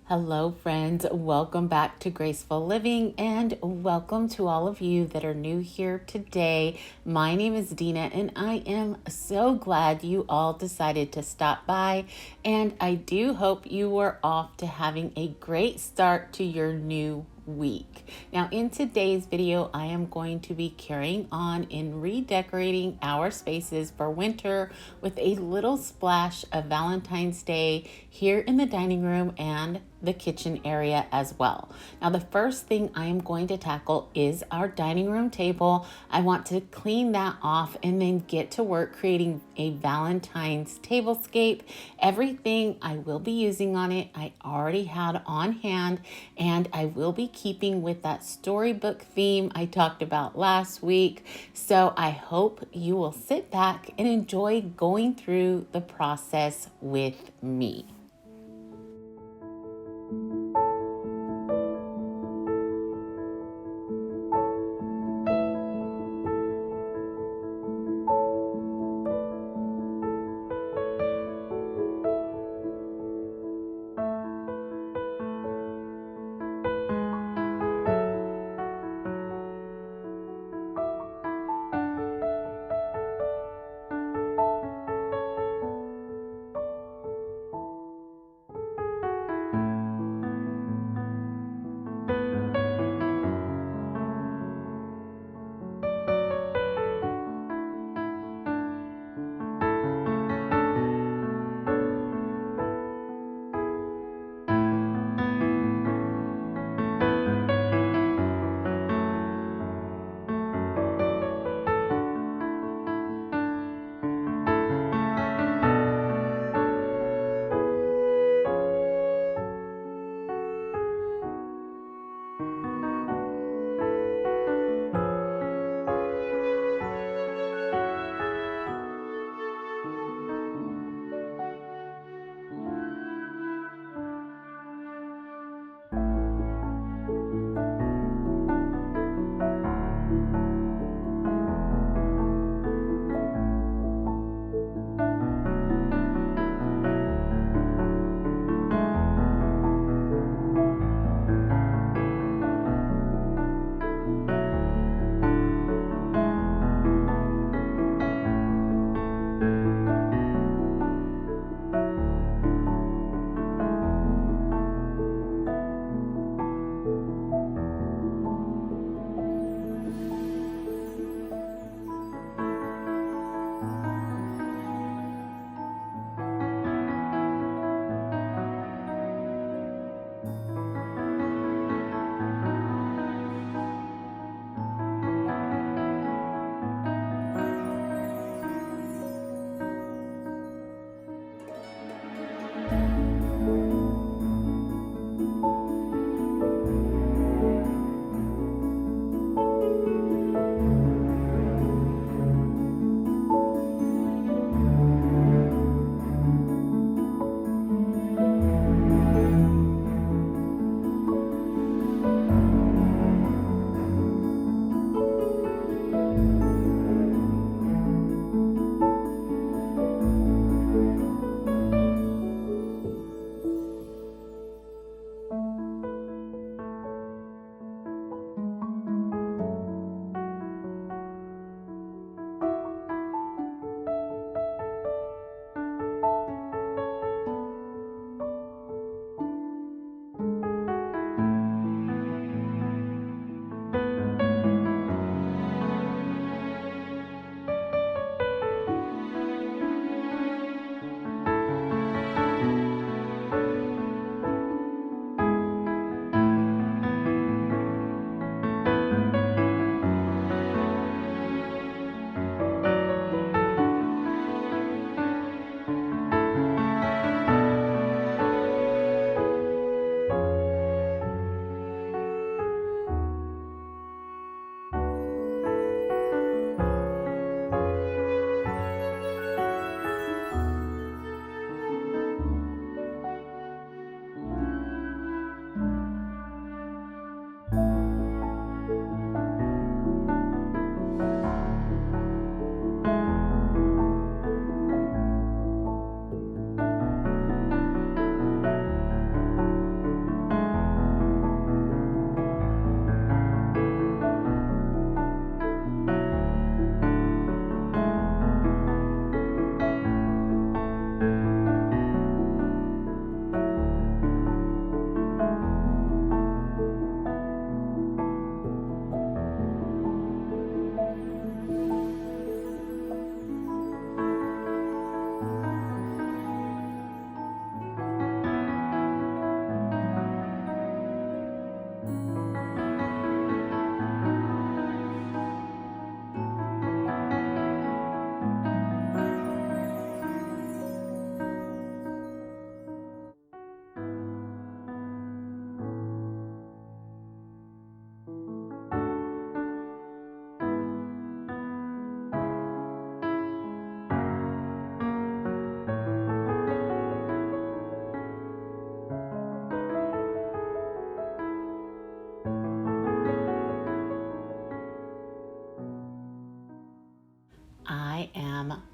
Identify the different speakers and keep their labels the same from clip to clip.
Speaker 1: Hello, friends. Welcome back to Graceful Living, and welcome to all of you that are new here today. My name is Dina, and I am so glad you all decided to stop by. And I do hope you are off to having a great start to your new week. Now, in today's video, I am going to be carrying on in redecorating our spaces for winter with a little splash of Valentine's Day here in the dining room and the kitchen area as well. Now, the first thing I am going to tackle is our dining room table. I want to clean that off and then get to work creating a Valentine's tablescape. Everything I will be using on it, I already had on hand, and I will be keeping with that storybook theme I talked about last week. So I hope you will sit back and enjoy going through the process with me.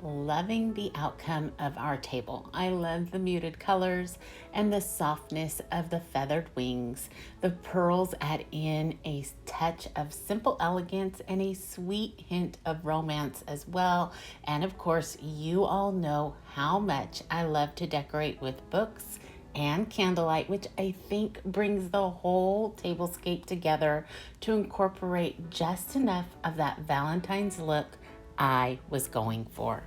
Speaker 1: loving the outcome of our table. I love the muted colors and the softness of the feathered wings. The pearls add in a touch of simple elegance and a sweet hint of romance as well. And of course, you all know how much I love to decorate with books and candlelight, which I think brings the whole tablescape together to incorporate just enough of that Valentine's look I was going for.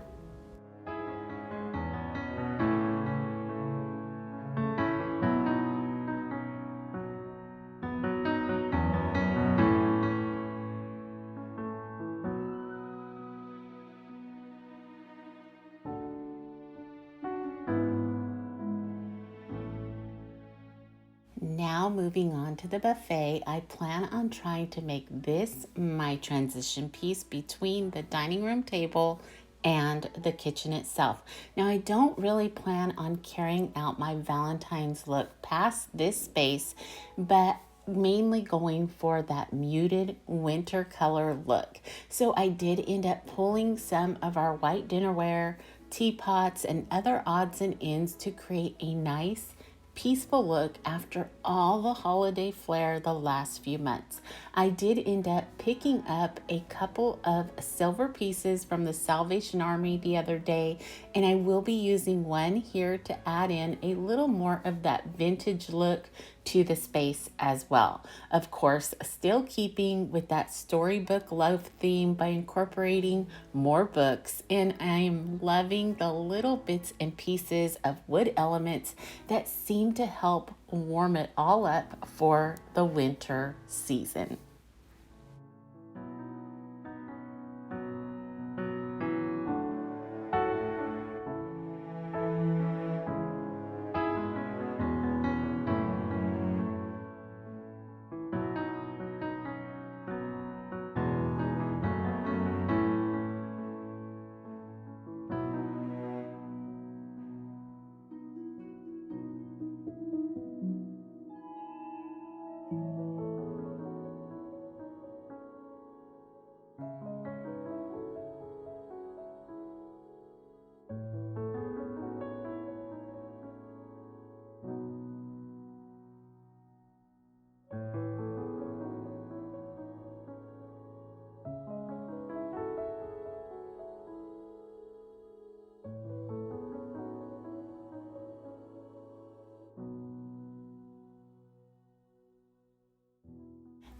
Speaker 1: Now moving on to the buffet, I plan on trying to make this my transition piece between the dining room table and the kitchen itself. Now I don't really plan on carrying out my Valentine's look past this space, but mainly going for that muted winter color look. So I did end up pulling some of our white dinnerware, teapots, and other odds and ends to create a nice peaceful look after all the holiday flair the last few months. I did end up picking up a couple of silver pieces from the Salvation Army the other day, and I will be using one here to add in a little more of that vintage look to the space as well. Of course, still keeping with that storybook love theme by incorporating more books, and I am loving the little bits and pieces of wood elements that seem to help warm it all up for the winter season.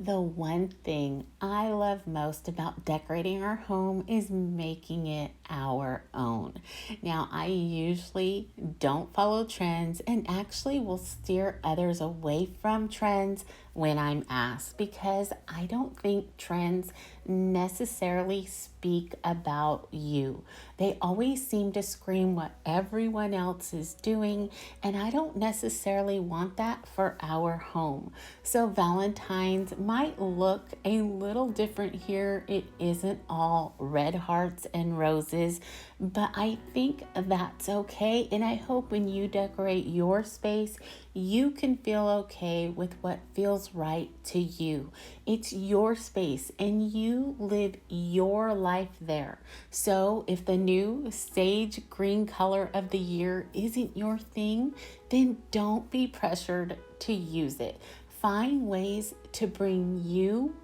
Speaker 1: The one thing I love most about decorating our home is making it our own. Now, I usually don't follow trends and actually will steer others away from trends when I'm asked, because I don't think trends necessarily speak about you. They always seem to scream what everyone else is doing, and I don't necessarily want that for our home. So Valentine's might look a little different here. It isn't all red hearts and roses, but I think that's okay. And I hope when you decorate your space, you can feel okay with what feels right to you. It's your space and you live your life there. So if the new sage green color of the year isn't your thing, then don't be pressured to use it. Find ways to bring you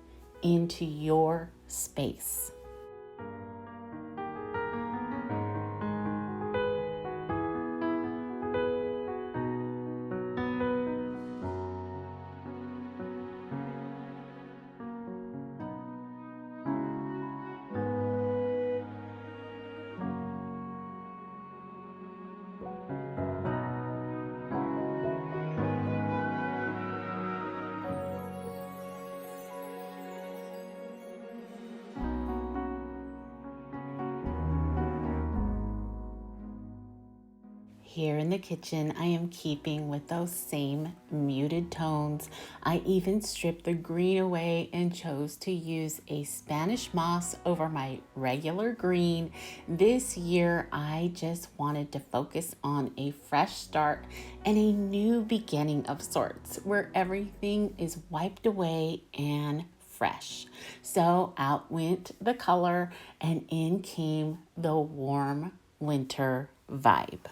Speaker 1: into your space. Here in the kitchen, I am keeping with those same muted tones. I even stripped the green away and chose to use a Spanish moss over my regular green. This year, I just wanted to focus on a fresh start and a new beginning of sorts, where everything is wiped away and fresh. So out went the color and in came the warm winter vibe.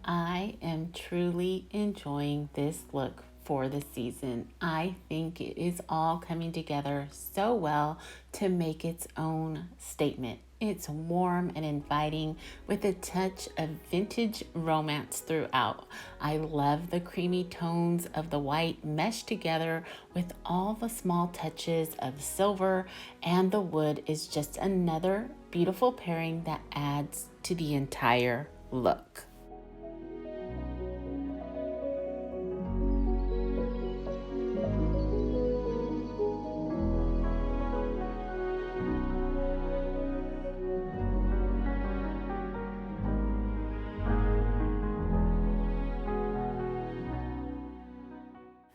Speaker 1: I am truly enjoying this look for the season. I think it is all coming together so well to make its own statement. It's warm and inviting with a touch of vintage romance throughout. I love the creamy tones of the white meshed together with all the small touches of silver, and the wood is just another beautiful pairing that adds to the entire look.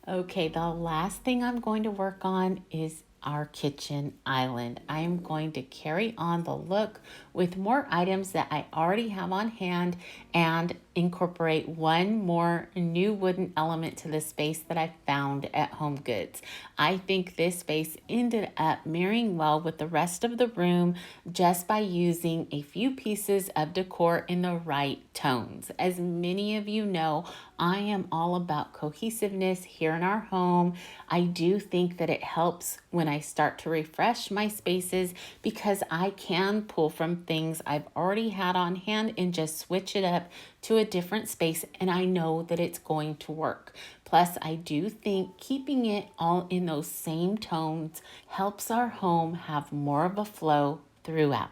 Speaker 1: Okay, the last thing I'm going to work on is our kitchen island. I am going to carry on the look with more items that I already have on hand and incorporate one more new wooden element to the space that I found at Home Goods. I think this space ended up marrying well with the rest of the room just by using a few pieces of decor in the right tones. As many of you know, I am all about cohesiveness here in our home. I do think that it helps when I start to refresh my spaces because I can pull from things I've already had on hand and just switch it up to a different space, and I know that it's going to work. Plus, I do think keeping it all in those same tones helps our home have more of a flow throughout.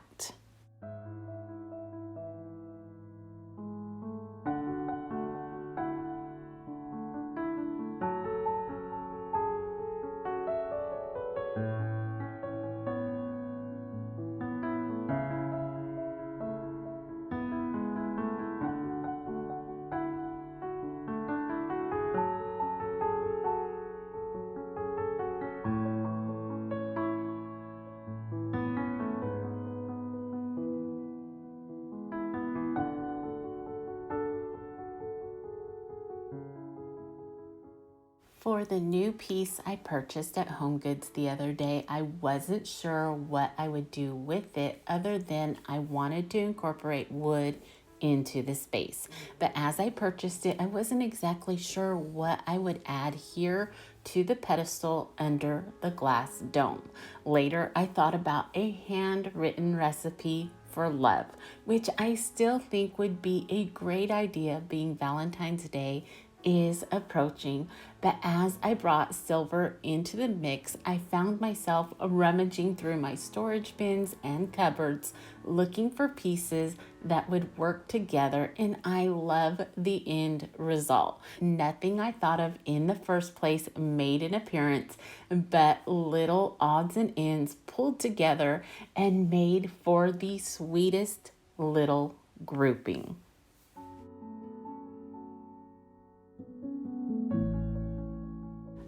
Speaker 1: For the new piece I purchased at Home Goods the other day, I wasn't sure what I would do with it other than I wanted to incorporate wood into the space. But as I purchased it, I wasn't exactly sure what I would add here to the pedestal under the glass dome. Later, I thought about a handwritten recipe for love, which I still think would be a great idea being Valentine's Day is approaching. But as I brought silver into the mix, I found myself rummaging through my storage bins and cupboards looking for pieces that would work together, and I love the end result. Nothing I thought of in the first place made an appearance, but little odds and ends pulled together and made for the sweetest little grouping.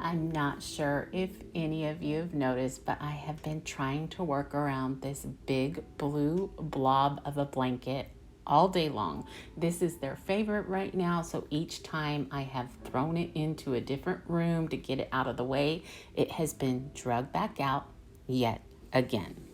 Speaker 1: I'm not sure if any of you have noticed, but I have been trying to work around this big blue blob of a blanket all day long. This is their favorite right now, so each time I have thrown it into a different room to get it out of the way, it has been dragged back out yet again.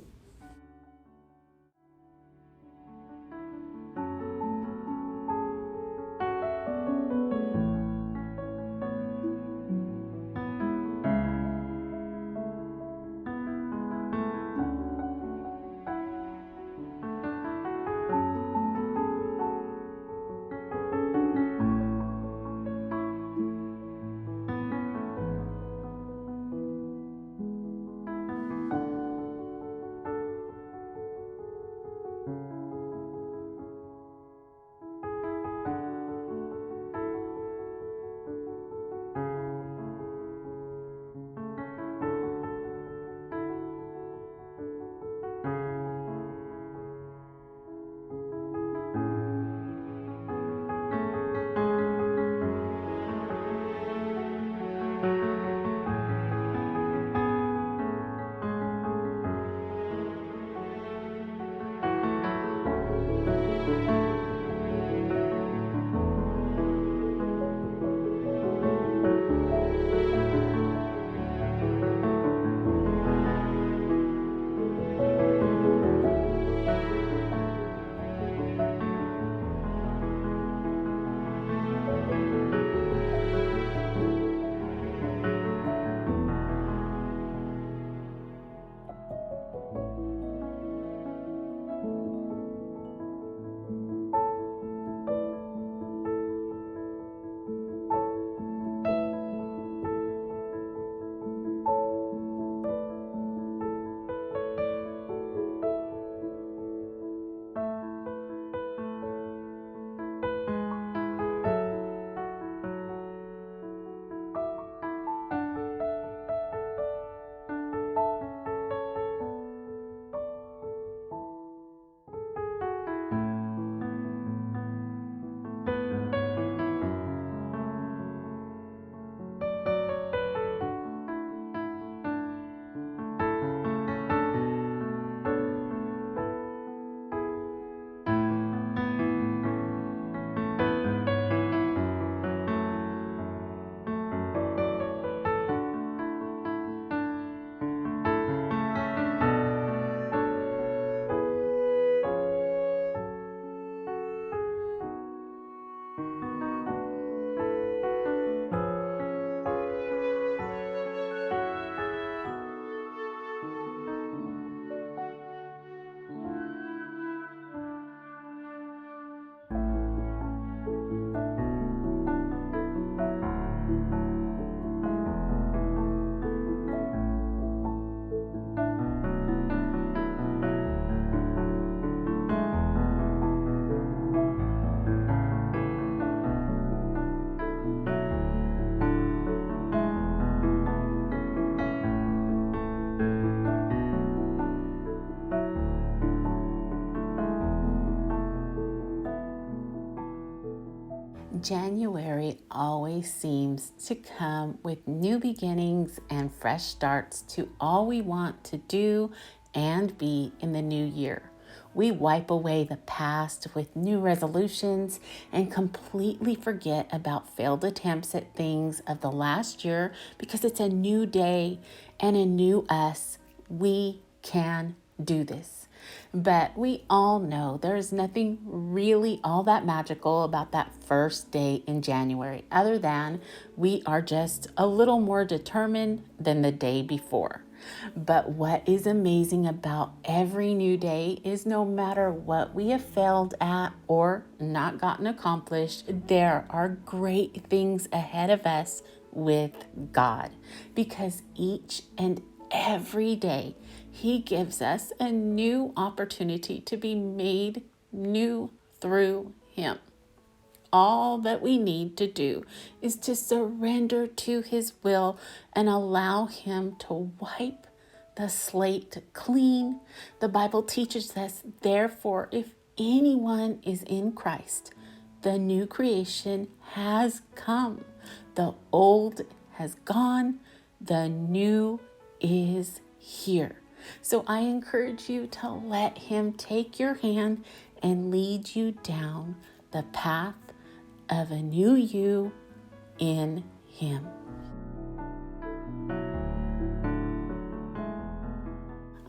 Speaker 1: January always seems to come with new beginnings and fresh starts to all we want to do and be in the new year. We wipe away the past with new resolutions and completely forget about failed attempts at things of the last year because it's a new day and a new us. We can do this. But we all know there's nothing really all that magical about that first day in January, other than we are just a little more determined than the day before. But what is amazing about every new day is no matter what we have failed at or not gotten accomplished, there are great things ahead of us with God, because each and every day He gives us a new opportunity to be made new through Him. All that we need to do is to surrender to His will and allow Him to wipe the slate clean. The Bible teaches us, therefore, if anyone is in Christ, the new creation has come. The old has gone. The new is here. So I encourage you to let Him take your hand and lead you down the path of a new you in Him.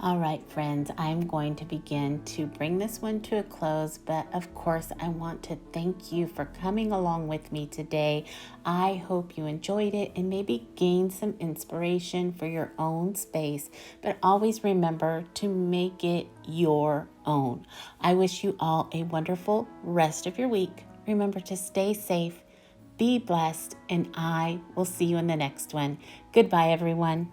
Speaker 1: All right, friends, I'm going to begin to bring this one to a close, but of course, I want to thank you for coming along with me today. I hope you enjoyed it and maybe gained some inspiration for your own space, but always remember to make it your own. I wish you all a wonderful rest of your week. Remember to stay safe, be blessed, and I will see you in the next one. Goodbye, everyone.